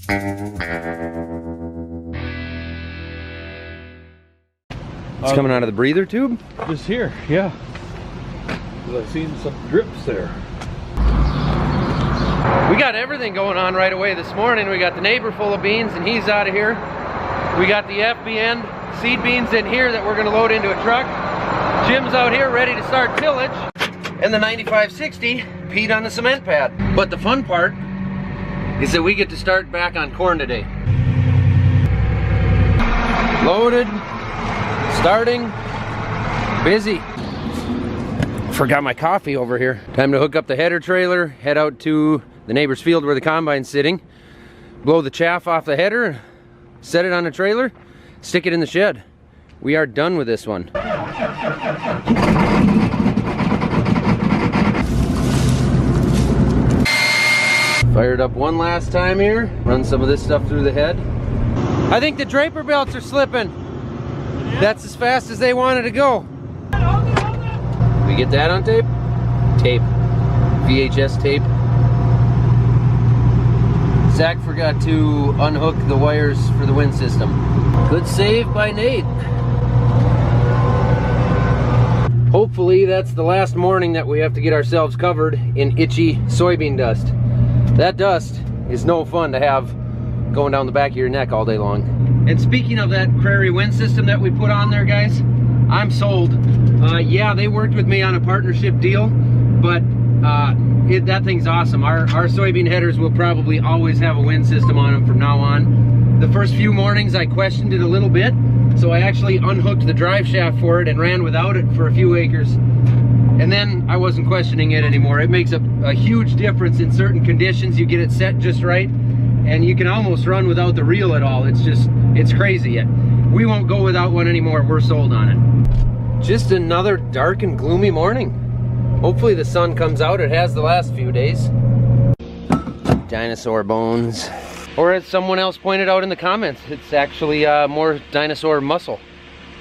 It's coming out of the breather tube? Just here, yeah. Because I've seen some drips there. We got everything going on right away this morning. We got the neighbor full of beans and he's out of here. We got the FBN seed beans in here that we're gonna load into a truck. Jim's out here ready to start tillage. And the 9560 peed on the cement pad. But the fun part is that we get to start back on corn today. Loaded, starting, busy. Forgot my coffee over here. Time to hook up the header trailer, head out to the neighbor's field where the combine's sitting, blow the chaff off the header, set it on the trailer, stick it in the shed. We are done with this one. Fired up one last time here, run some of this stuff through the head. I think the draper belts are slipping. That's as fast as they wanted to go. We get that on tape? Tape. VHS tape. Zach forgot to unhook the wires for the wind system. Good save by Nate. Hopefully that's the last morning that we have to get ourselves covered in itchy soybean dust. That dust is no fun to have going down the back of your neck all day long. And speaking of that Crary Wind System that we put on there, guys, I'm sold. Yeah, they worked with me on a partnership deal, but that thing's awesome. Our soybean headers will probably always have a wind system on them from now on. The first few mornings I questioned it a little bit, so I actually unhooked the drive shaft for it and ran without it for a few acres. And then I wasn't questioning it anymore. It makes a huge difference in certain conditions. You get it set just right, and you can almost run without the reel at all. It's crazy. We won't go without one anymore. We're sold on it. Just another dark and gloomy morning. Hopefully the sun comes out. It has the last few days. Dinosaur bones. Or as someone else pointed out in the comments, it's actually more dinosaur muscle.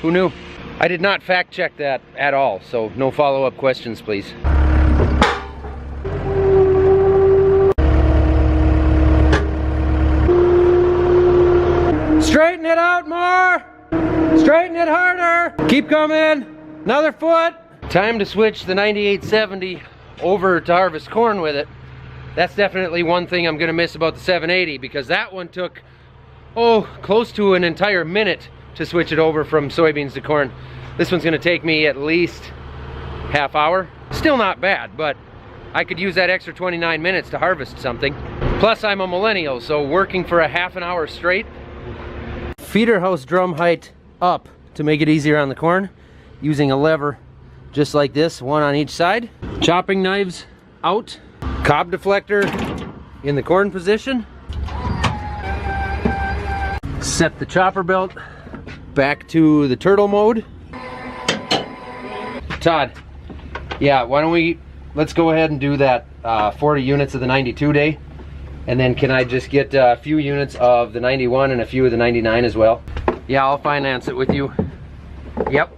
Who knew? I did not fact check that at all, so no follow-up questions, please. Straighten it out more! Straighten it harder! Keep coming! Another foot! Time to switch the 9870 over to harvest corn with it. That's definitely one thing I'm gonna miss about the 780, because that one took, close to an entire minute to switch it over from soybeans to corn. This one's gonna take me at least half hour. Still not bad, but I could use that extra 29 minutes to harvest something. Plus I'm a millennial, so working for a half an hour straight. Feeder house drum height up to make it easier on the corn, using a lever just like this, one on each side. Chopping knives out, cob deflector in the corn position. Set the chopper belt back to the turtle mode. Todd, yeah, why don't let's go ahead and do that 40 units of the 92 day, and then can I just get a few units of the 91 and a few of the 99 as well? Yeah, I'll finance it with you. Yep,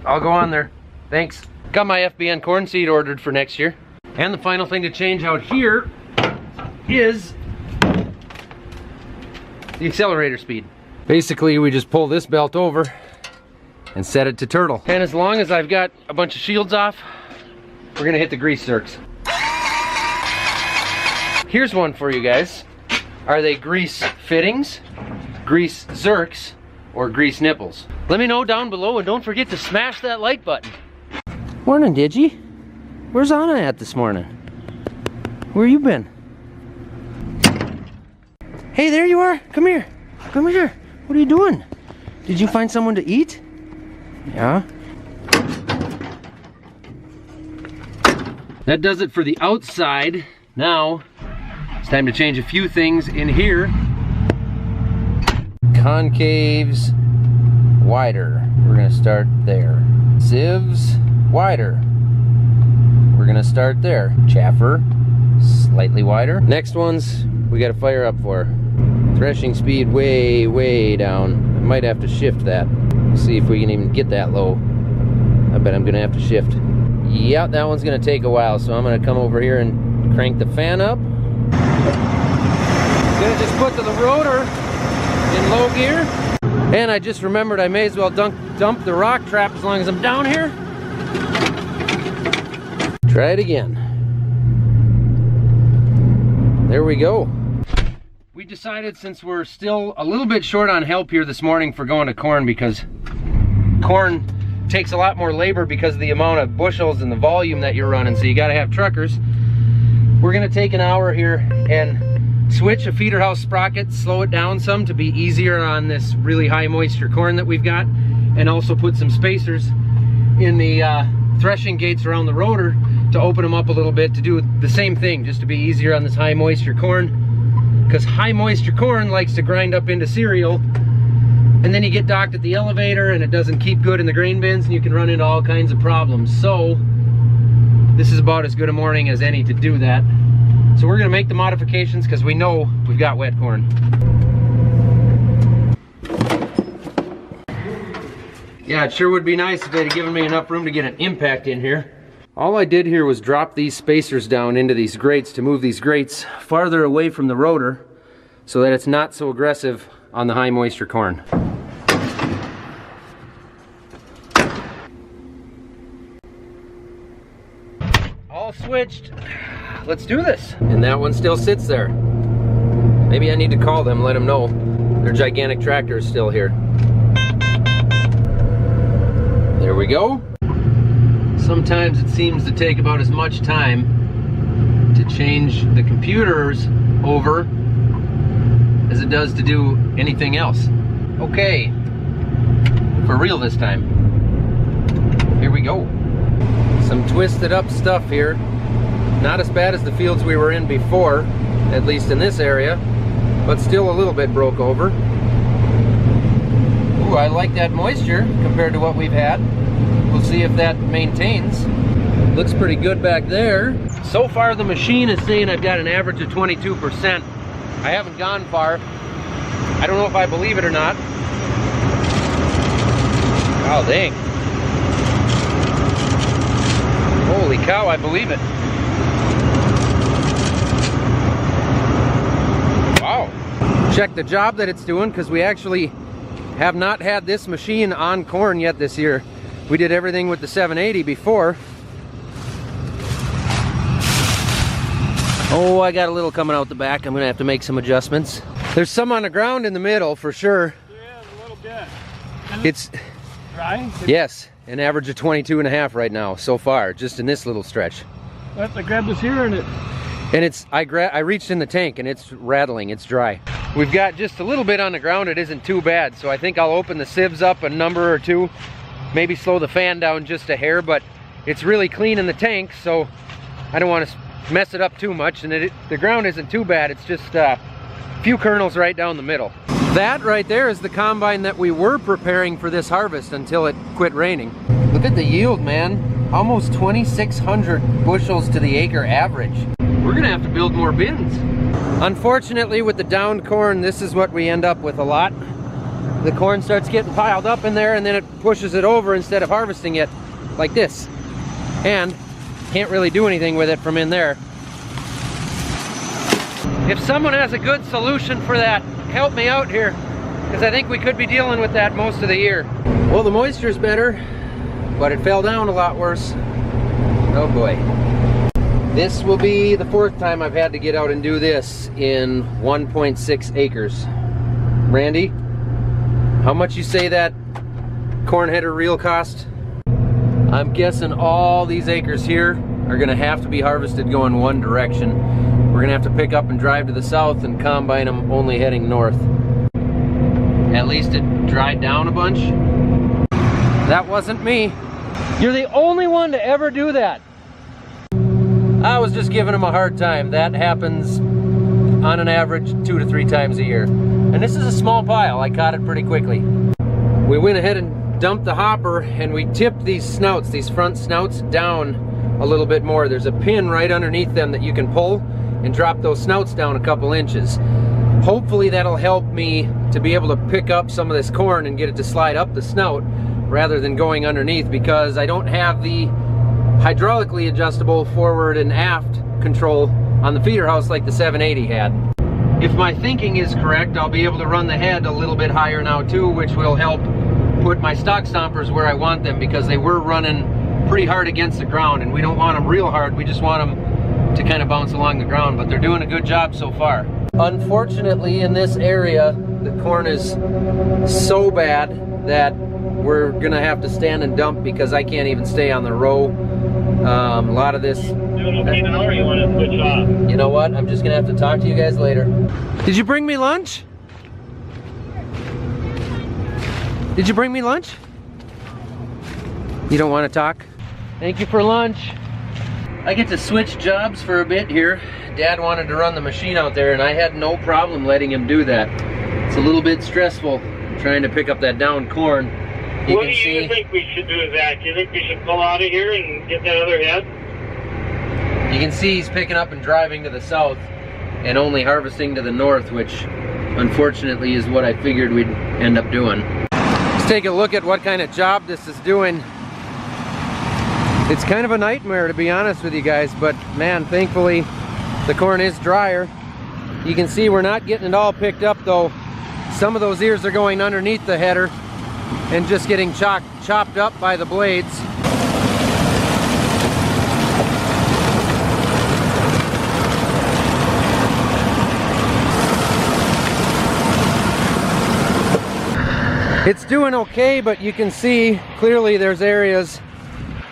I'll go on there. Thanks. Got my FBN corn seed ordered for next year. And the final thing to change out here is the accelerator speed. Basically, we just pull this belt over and set it to turtle. And as long as I've got a bunch of shields off, we're gonna hit the grease zerks. Here's one for you guys. Are they grease fittings, grease zerks, or grease nipples? Let me know down below, and don't forget to smash that like button. Morning, Digi. Where's Anna at this morning? Where you been? Hey, there you are. Come here. Come here. What are you doing? Did you find someone to eat? Yeah. That does it for the outside. Now, it's time to change a few things in here. Concaves wider. We're gonna start there. Sieves wider. We're gonna start there. Chaffer slightly wider. Next ones we gotta fire up for. Threshing speed way down. I might have to shift that. See if we can even get that low. I bet I'm gonna have to shift. Yeah, that one's gonna take a while, so I'm gonna come over here and crank the fan up. Gonna just put the rotor in low gear. And I just remembered I may as well dump the rock trap as long as I'm down here. Try it again. There we go. We decided, since we're still a little bit short on help here this morning for going to corn, because corn takes a lot more labor because of the amount of bushels and the volume that you're running, so you got to have truckers. We're gonna take an hour here and switch a feeder house sprocket, slow it down some to be easier on this really high moisture corn that we've got, and also put some spacers in the threshing gates around the rotor to open them up a little bit to do the same thing, just to be easier on this high moisture corn, because high moisture corn likes to grind up into cereal, and then you get docked at the elevator and it doesn't keep good in the grain bins and you can run into all kinds of problems. So this is about as good a morning as any to do that. So we're gonna make the modifications because we know we've got wet corn. Yeah, it sure would be nice if they'd given me enough room to get an impact in here. All I did here was drop these spacers down into these grates to move these grates farther away from the rotor so that it's not so aggressive on the high moisture corn. All switched. Let's do this. And that one still sits there. Maybe I need to call them, let them know their gigantic tractor is still here. There we go. Sometimes it seems to take about as much time to change the computers over as it does to do anything else. Okay, for real this time. Here we go. Some twisted up stuff here. Not as bad as the fields we were in before, at least in this area, but still a little bit broke over. Ooh, I like that moisture compared to what we've had. We'll see if that maintains. Looks pretty good back there. So far the machine is saying I've got an average of 22%. I haven't gone far. I don't know if I believe it or not. Oh, dang. Holy cow, I believe it. Wow. Check the job that it's doing, because we actually have not had this machine on corn yet this year. We did everything with the 780 before. Oh, I got a little coming out the back. I'm gonna have to make some adjustments. There's some on the ground in the middle for sure. Yeah, a little bit. It's Dry? yes, an average of 22.5 right now so far, just in this little stretch. Well, I grabbed this here and it. And it's, I reached in the tank and it's rattling, it's dry. We've got just a little bit on the ground, it isn't too bad. So I think I'll open the sieves up a number or two, maybe slow the fan down just a hair, but it's really clean in the tank, so I don't want to mess it up too much. And the ground isn't too bad, it's just a few kernels right down the middle. That right there is the combine that we were preparing for this harvest until it quit raining. Look at the yield, man. Almost 2,600 bushels to the acre average. We're gonna have to build more bins. Unfortunately, with the downed corn, this is what we end up with a lot. The corn starts getting piled up in there and then it pushes it over instead of harvesting it like this. And can't really do anything with it from in there. If someone has a good solution for that, help me out here, because I think we could be dealing with that most of the year. Well, the moisture's better, but it fell down a lot worse. Oh boy. This will be the 4th time I've had to get out and do this in 1.6 acres. Randy, how much you say that corn header reel cost? I'm guessing all these acres here are gonna have to be harvested going one direction. We're gonna have to pick up and drive to the south and combine them only heading north. At least it dried down a bunch. That wasn't me. You're the only one to ever do that. I was just giving him a hard time. That happens on an average 2 to 3 times a year. And this is a small pile. I caught it pretty quickly. We went ahead and dumped the hopper and we tipped these snouts, these front snouts, down a little bit more. There's a pin right underneath them that you can pull and drop those snouts down a couple inches. Hopefully that'll help me to be able to pick up some of this corn and get it to slide up the snout rather than going underneath, because I don't have the hydraulically adjustable forward and aft control on the feeder house like the 780 had. if my thinking is correct, I'll be able to run the head a little bit higher now too, which will help put my stock stompers where I want them, because they were running pretty hard against the ground, and we don't want them real hard. We just want them to kind of bounce along the ground, but they're doing a good job so far. Unfortunately, in this area, the corn is so bad that we're gonna have to stand and dump because I can't even stay on the row. A lot of this. Doing okay now, or you want to switch off? You know what? I'm just gonna have to talk to you guys later. Did you bring me lunch? Did you bring me lunch? You don't want to talk? Thank you for lunch. I get to switch jobs for a bit here. Dad wanted to run the machine out there, and I had no problem letting him do that. It's a little bit stressful trying to pick up that down corn. What do you think we should do, Zach? Do you think we should pull out of here and get that other head? You can see he's picking up and driving to the south and only harvesting to the north, which unfortunately is what I figured we'd end up doing. Let's take a look at what kind of job this is doing. It's kind of a nightmare, to be honest with you guys, but man, thankfully the corn is drier. You can see we're not getting it all picked up though. Some of those ears are going underneath the header and just getting chopped up by the blades. It's doing okay, but you can see clearly there's areas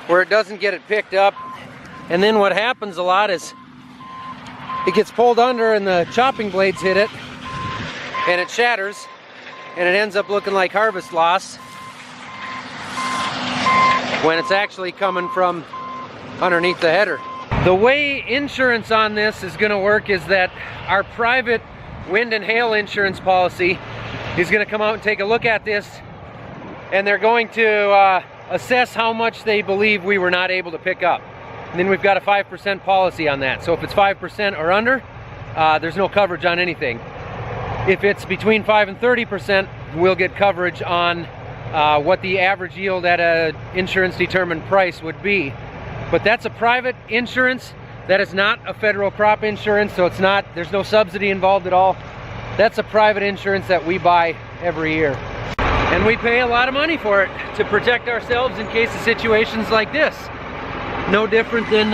where it doesn't get it picked up. And then what happens a lot is it gets pulled under and the chopping blades hit it and it shatters, and it ends up looking like harvest loss when it's actually coming from underneath the header. The way insurance on this is going to work is that our private wind and hail insurance policy is going to come out and take a look at this, and they're going to assess how much they believe we were not able to pick up. And then we've got a 5% policy on that. So if it's 5% or under, there's no coverage on anything. If it's between 5 and 30%, we'll get coverage on what the average yield at a insurance determined price would be. But that's a private insurance. That is not a federal crop insurance, so it's not, there's no subsidy involved at all. That's a private insurance that we buy every year. And we pay a lot of money for it to protect ourselves in case of situations like this. No different than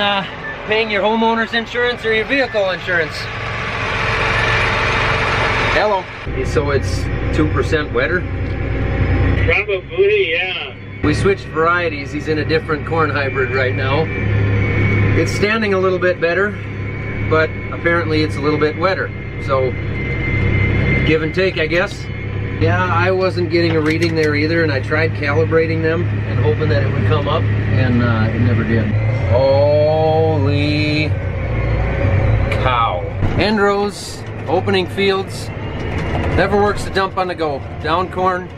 paying your homeowner's insurance or your vehicle insurance. Hello. So it's 2% wetter? Probably, yeah. We switched varieties. He's in a different corn hybrid right now. It's standing a little bit better, but apparently it's a little bit wetter. So, give and take, I guess. Yeah, I wasn't getting a reading there either, and I tried calibrating them and hoping that it would come up, and it never did. Holy cow. End rows, opening fields, never works to dump on the go. Down corn,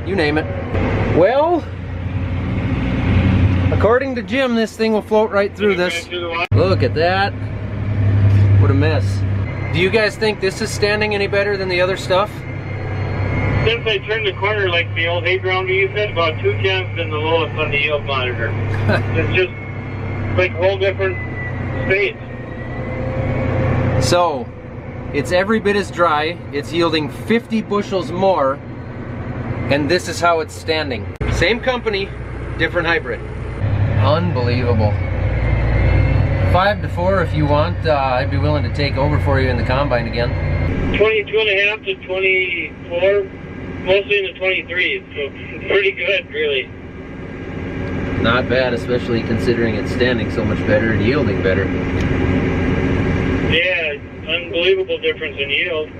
you name it. Well, according to Jim, this thing will float right through this. Look at that. What a mess. Do you guys think this is standing any better than the other stuff? Since I turned the corner like the old hay grounder you said, about 2/10 than the lowest on the yield monitor. It's just like a whole different space. So, it's every bit as dry. It's yielding 50 bushels more, and this is how it's standing. Same company, different hybrid. Unbelievable. 5 to 4 if you want. I'd be willing to take over for you in the combine again. 22.5 to 24, mostly in the 23s, so pretty good, really. Not bad, especially considering it's standing so much better and yielding better. Yeah, unbelievable difference in yield.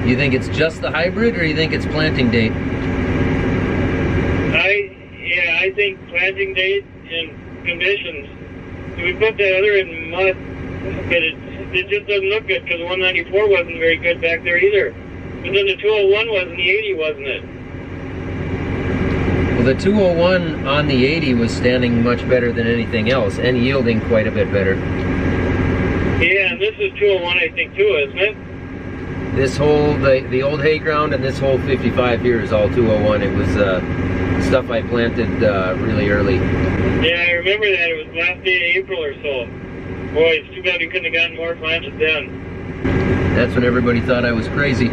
You think it's just the hybrid, or you think it's planting date? I think planting date and conditions. We put that other in mud, but it just doesn't look good because the 194 wasn't very good back there either. But then the 201 was and the 80, wasn't it? Well, the 201 on the 80 was standing much better than anything else and yielding quite a bit better. Yeah, and this is 201 I think too, isn't it? This whole, the old hay ground and this whole 55 here is all 201. It was stuff I planted really early. Yeah, I remember that. It was last day of April or so. Boy, it's too bad we couldn't have gotten more planted then. That's when everybody thought I was crazy.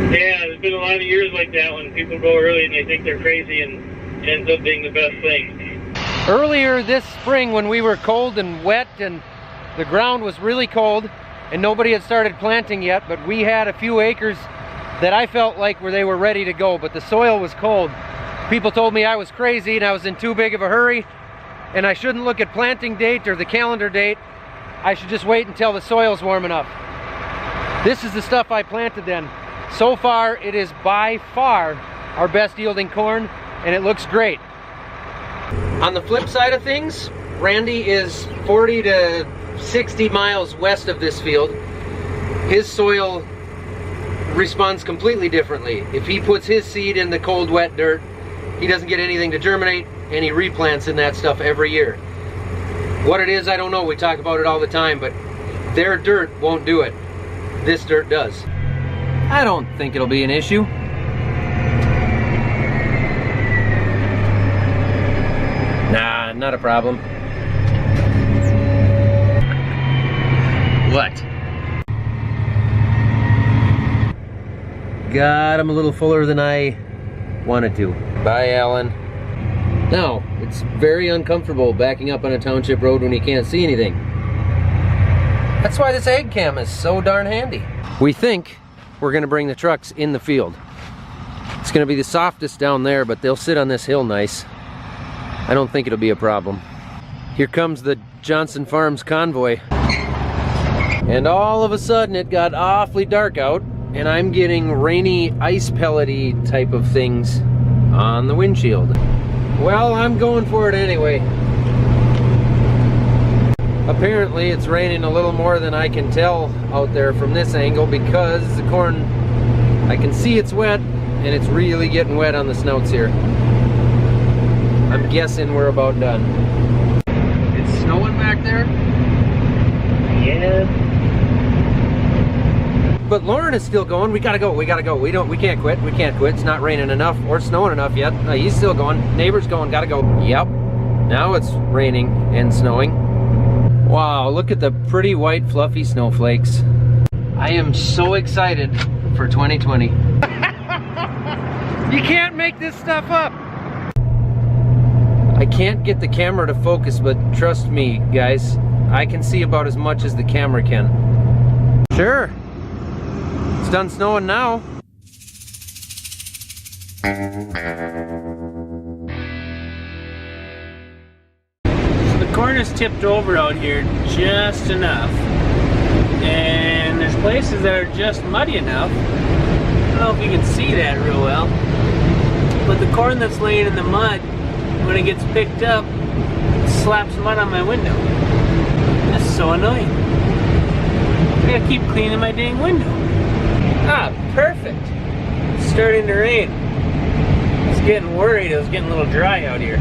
Yeah, there's been a lot of years like that when people go early and they think they're crazy and it ends up being the best thing. Earlier this spring when we were cold and wet and the ground was really cold and nobody had started planting yet, but we had a few acres that I felt like they were ready to go, but the soil was cold. People told me I was crazy and I was in too big of a hurry and I shouldn't look at planting date or the calendar date. I should just wait until the soil's warm enough. This is the stuff I planted then. So far, it is by far our best yielding corn and it looks great. On the flip side of things, Randy is 40 to 60 miles west of this field. His soil responds completely differently. If he puts his seed in the cold, wet dirt, he doesn't get anything to germinate and he replants in that stuff every year. What it is, I don't know. We talk about it all the time, but their dirt won't do it. This dirt does. I don't think it'll be an issue. Nah, not a problem. What? God, I'm a little fuller than I wanted to. Bye, Alan. Now, it's very uncomfortable backing up on a township road when you can't see anything. That's why this AGCAM is so darn handy. We think we're gonna bring the trucks in the field. It's gonna be the softest down there, but they'll sit on this hill nice. I don't think it'll be a problem. Here comes the Johnson Farms convoy. And all of a sudden it got awfully dark out and I'm getting rainy ice pellety type of things on the windshield. Well, I'm going for it anyway. Apparently it's raining a little more than I can tell out there from this angle because the corn, I can see it's wet and it's really getting wet on the snouts here. I'm guessing we're about done. It's snowing back there? Yeah. But Lauren is still going. We gotta go, we gotta go. We can't quit, we can't quit. It's not raining enough or snowing enough yet. No, he's still going. Neighbor's going, gotta go. Yep, now it's raining and snowing. Wow, look at the pretty white fluffy snowflakes. I am so excited for 2020. You can't make this stuff up. I can't get the camera to focus, but trust me, guys, I can see about as much as the camera can. Sure. It's done snowing now. So the corn is tipped over out here just enough. And there's places that are just muddy enough. I don't know if you can see that real well. But the corn that's laying in the mud, when it gets picked up, it slaps mud on my window. That's so annoying. I gotta keep cleaning my dang window. Ah, perfect. It's starting to rain. I was getting worried. It was getting a little dry out here.